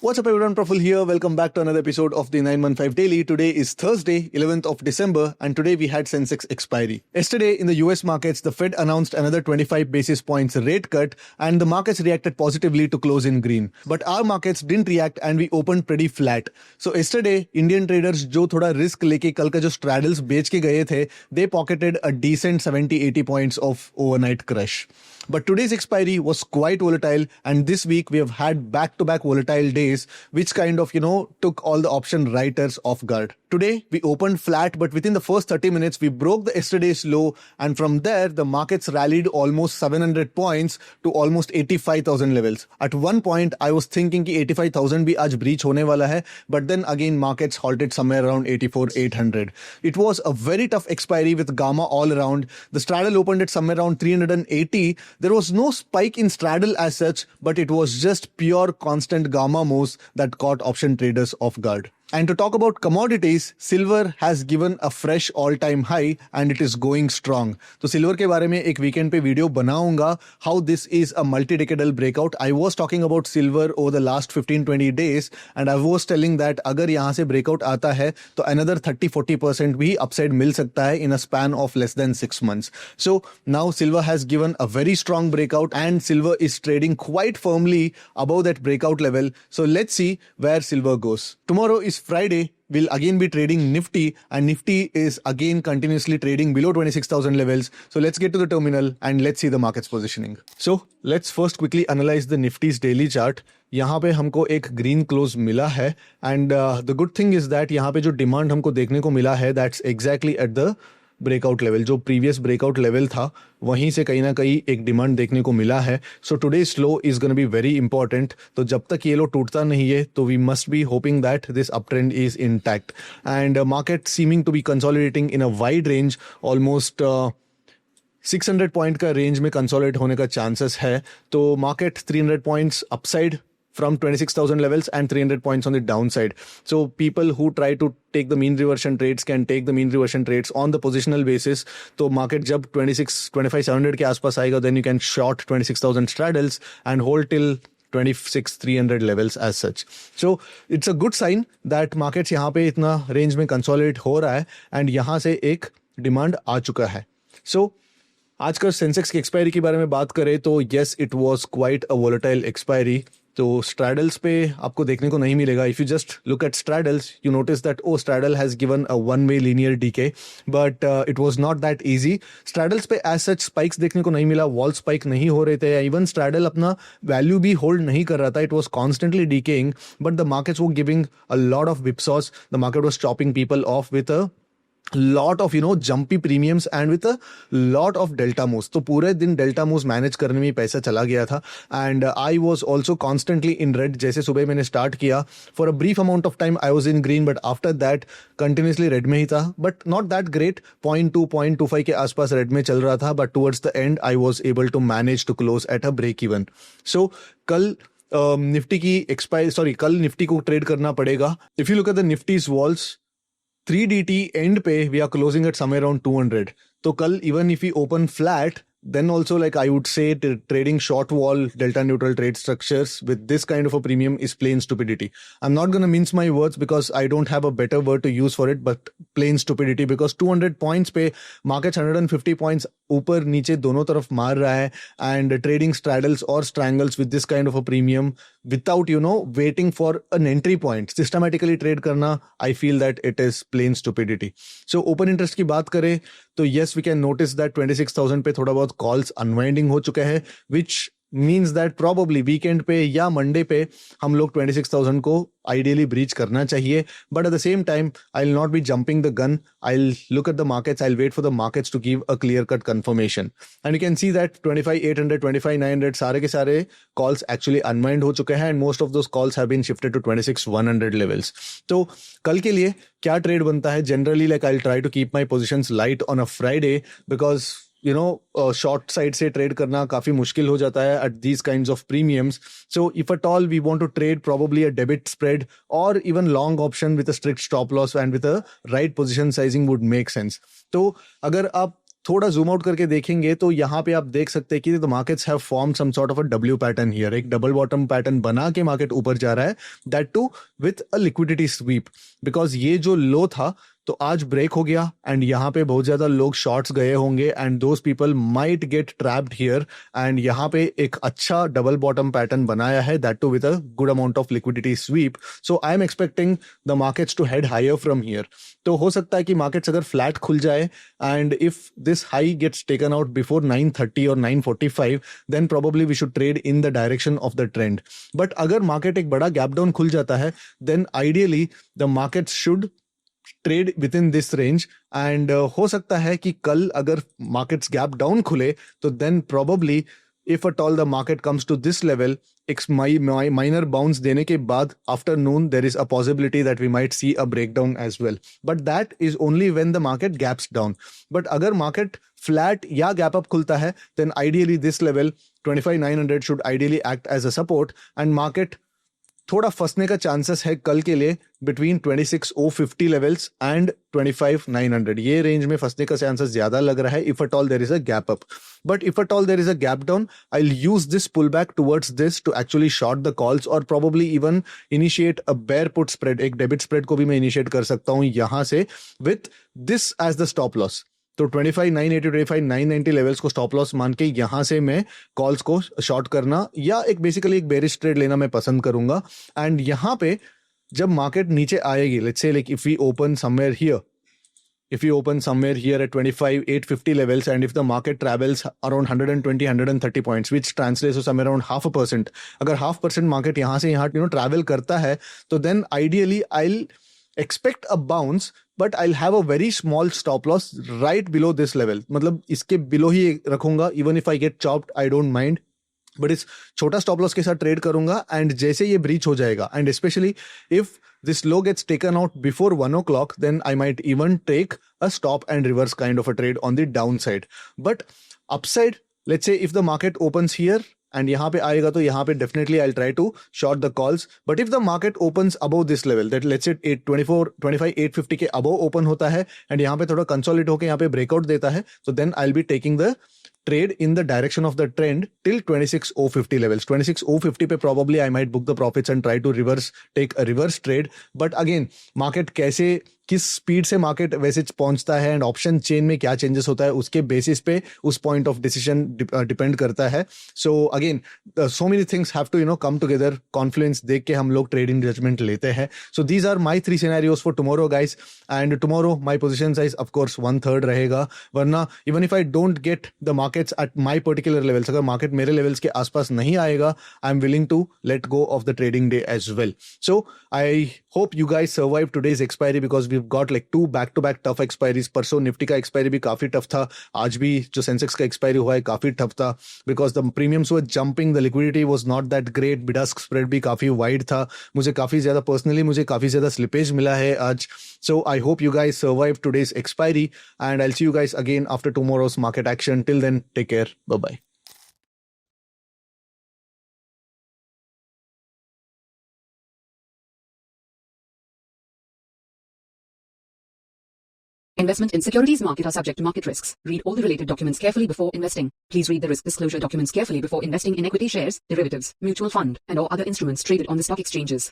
What's up everyone, Praful here. Welcome back to another episode of the 915 Daily. Today is Thursday, 11th of December, and today we had Sensex expiry. Yesterday in the US markets, the Fed announced another 25 basis points rate cut and the markets reacted positively to close in green. But our markets didn't react and we opened pretty flat. So yesterday, Indian traders जो थोड़ा risk लेके कल का जो straddles बेच के गए थे, they pocketed a decent 70-80 points of overnight crush. But today's expiry was quite volatile, and this week we have had back-to-back volatile days, which kind of, took all the option writers off guard. Today, we opened flat, but within the first 30 minutes, we broke the yesterday's low, and from there, the markets rallied almost 700 points to almost 85,000 levels. At one point, I was thinking कि 85,000 भी आज breach होने वाला है, but then again, markets halted somewhere around 84,800. It was a very tough expiry with gamma all around. The straddle opened at somewhere around 380. There was no spike in straddle as such, but it was just pure constant gamma moves that caught option traders off guard. And to talk about commodities, silver has given a fresh all-time high and it is going strong. तो silver के बारे में एक weekend पे video बनाऊंगा how this is a multi-decadal breakout. I was talking about silver over the last 15-20 days and I was telling that अगर यहाँ से breakout आता है तो another 30-40% भी upside मिल सकता है in a span of less than 6 months. So now silver has given a very strong breakout and silver is trading quite firmly above that breakout level. So let's see where silver goes. Tomorrow is Friday. We'll again be trading Nifty and Nifty is again continuously trading below 26,000 levels. So let's get to the terminal and let's see the market's positioning. So let's first quickly analyze the Nifty's daily chart. यहाँ पे हमको एक green close मिला है and the good thing is that यहाँ पे जो demand हमको देखने को मिला है that's exactly at the breakout level. जो प्रीवियस ब्रेकआउट लेवल था वहीं से कहीं ना कहीं एक डिमांड देखने को मिला है. So today's low is gonna be very important. तो जब तक ये लो टूटता नहीं है तो we must be hoping that this up trend is intact and market seeming to be consolidating in a wide range. Almost 600 point का range में कंसोलिडेट होने का चांसेस है. तो market 300 points upside from 26,000 levels and 300 points on the downside. So people who try to take the mean reversion trades can take the mean reversion trades on the positional basis. So market जब 25,700 के आसपास आएगा then you can short 26,000 straddles and hold till 26,300 levels as such. So it's a good sign that markets यहाँ पे इतना range में consolidate हो रहा है and यहाँ से एक demand आ चुका है. So आज का सेंसेक्स की एक्सपायरी के बारे में बात करें तो yes it was quite a volatile expiry. तो स्ट्रैडल्स पे आपको देखने को नहीं मिलेगा. If you just look at straddles you notice that straddle has given a one way linear decay but it was not that easy. Straddles पे as such spikes देखने को नहीं मिला. वॉल स्पाइक नहीं हो रहे थे या इवन स्ट्रैडल अपना वैल्यू भी होल्ड नहीं कर रहा था. It was constantly decaying but the markets were giving a lot of whipsaws. The market was chopping people of with a lot of jumpy premiums and with a lot of delta moves. तो पूरे दिन delta moves manage करने में पैसा चला गया था and I was also constantly in red. जैसे सुबह मैंने स्टार्ट किया for a brief amount of time I was in green but after that continuously red में ही था but not that great. 0.2-0.25 के आसपास red में चल रहा था but towards the end I was able to manage to close at a break even. So कल Nifty की कल निफ्टी को ट्रेड करना पड़ेगा. If you look at the Nifty's walls 3DT end पे we are closing at somewhere around 200. तो कल even if we open flat then also like I would say trading short wall delta neutral trade structures with this kind of a premium is plain stupidity. I'm not going to mince my words because I don't have a better word to use for it but plain stupidity because 200 points पे market 150 points ऊपर नीचे दोनों तरफ मार रहा है and trading straddles or strangles with this kind of a premium without waiting for an entry point systematically trade करना I feel that it is plain stupidity. So open interest की बात करें तो yes we can notice that 26,000 पे थोड़ा बहुत calls unwinding हो चुके हैं which means that probably weekend पे या Monday पे हम लोग 26,000 को ideally breach करना चाहिए but at the same time I'll not be jumping the gun. I'll look at the markets. I'll wait for the markets to give a clear cut confirmation and you can see that 25,800 25,900 सारे के सारे calls actually unwind हो चुके हैं and most of those calls have been shifted to 26,100 levels. तो कल के लिए क्या ट्रेड बनता है generally like I'll try to keep my positions light on a Friday because short side से ट्रेड करना काफी मुश्किल हो जाता है at these kinds of premiums. So if at all we want to trade probably a debit spread or even long option with a strict stop loss and with a right position sizing would make sense. तो अगर आप थोड़ा zoom out करके देखेंगे तो यहाँ पे आप देख सकते हैं कि the markets have form some sort of a W pattern here, एक डबल बॉटम पैटर्न बना के मार्केट ऊपर जा रहा है, that too with a liquidity sweep, because ये जो लो था तो आज ब्रेक हो गया एंड यहाँ पे बहुत ज्यादा लोग शॉर्ट्स गए होंगे and those people might get trapped here, and यहाँ पे एक अच्छा डबल बॉटम पैटर्न बनाया है, that too with a good amount of liquidity sweep. So I am expecting the markets to head higher from here. तो हो सकता है कि मार्केट्स अगर फ्लैट खुल जाए and if this high gets taken out before 9:30 और 9:45 then probably we should trade in the direction of the trend. But अगर मार्केट एक बड़ा गैप डाउन खुल जाता है then ideally the market should trade within this range, and हो सकता है कि कल अगर मार्केट्स गैप डाउन खुले तो then probably if at all the market comes to this level, एक माइनर बाउंस देने के बाद afternoon there is a possibility that we might see a breakdown as well, but that is only when the market gaps down. But अगर market flat या gap up खुलता है then ideally this level 25,900 should ideally act as a support, and market थोड़ा फंसने का chances है कल के लिए बिटवीन 26,050 लेवल्स एंड 25,900. ये रेंज में फंसने का चांसेस ज्यादा लग रहा है if at all there is a gap up. But if at all there is a gap down I will use this pull back towards this to actually short the calls और probably even initiate a bear put spread. एक debit spread को भी मैं initiate कर सकता हूं यहां से with this as the stop loss. तो 25,980 25,990 लेवल्स को स्टॉप लॉस मान के यहां से मैं कॉल्स को शॉर्ट करना या एक बेसिकली एक बेरिश ट्रेड लेना मैं पसंद करूंगा. एंड यहां पे जब मार्केट नीचे आएगी, let's say like if we open somewhere here, if you open somewhere here at 25,850 levels and if the market travels around 120 130 points which translates to somewhere around 0.5%, अगर 0.5% मार्केट यहां से यहां ट्रैवल करता है तो then ideally I'll expect a bounce but I'll have a very small stop loss right below this level. मतलब इसके below ही रखूंगा, even if I get chopped I don't mind, but इस छोटा स्टॉप लॉस के साथ ट्रेड करूंगा and जैसे ये ब्रीच हो जाएगा and specially if this low gets taken out before 1 o'clock then I might even take a stop and reverse kind of a trade on the downside. But upside let's say if the market opens here and यहाँ पे आएगा तो यहाँ पे definitely I try to short the calls. But if the market opens above this level that let's say 25,850 के above open होता है and यहाँ पे थोड़ा कंसोलिडेट होकर यहाँ पे ब्रेकआउट देता है तो then I will be taking the trade in the direction of the trend till 26,050 levels. 26,050 पे probably I might book the profits and try to take a reverse trade. But again, market कैसे किस speed से market वैसे पहुंचता है and option chain में क्या changes होता है उसके बेसिस पे उस पॉइंट ऑफ डिसीजन डिपेंड करता है. So again so many things have to come together, confluence देख के हम लोग ट्रेडिंग जजमेंट लेते हैं. So these are my 3 scenarios for tomorrow guys, and tomorrow my position size of course 1/3 रहेगा, वरना even if I don't get the markets at my particular levels, अगर मार्केट मेरे लेवल्स के आसपास नहीं आएगा I am willing to let go of the trading day as well. So I hope you guys survive today's expiry because we've got like 2 back-to-back tough expiries. परसों Nifty का expiry भी काफी टफ था, आज भी जो सेंसेक्स का expiry हुआ है काफी टफ था because the premiums were jumping, the liquidity was not that great, bid ask spread भी काफी वाइड था. मुझे काफी ज्यादा पर्सनली मुझे काफी ज्यादा स्लिपेज मिला है आज. So I hope you guys survive today's expiry and I will see you guys again after tomorrow's market action. Till then take care, bye bye. Investment in securities market are subject to market risks. Read all the related documents carefully before investing. Please read the risk disclosure documents carefully before investing in equity shares, derivatives, mutual fund, and or other instruments traded on the stock exchanges.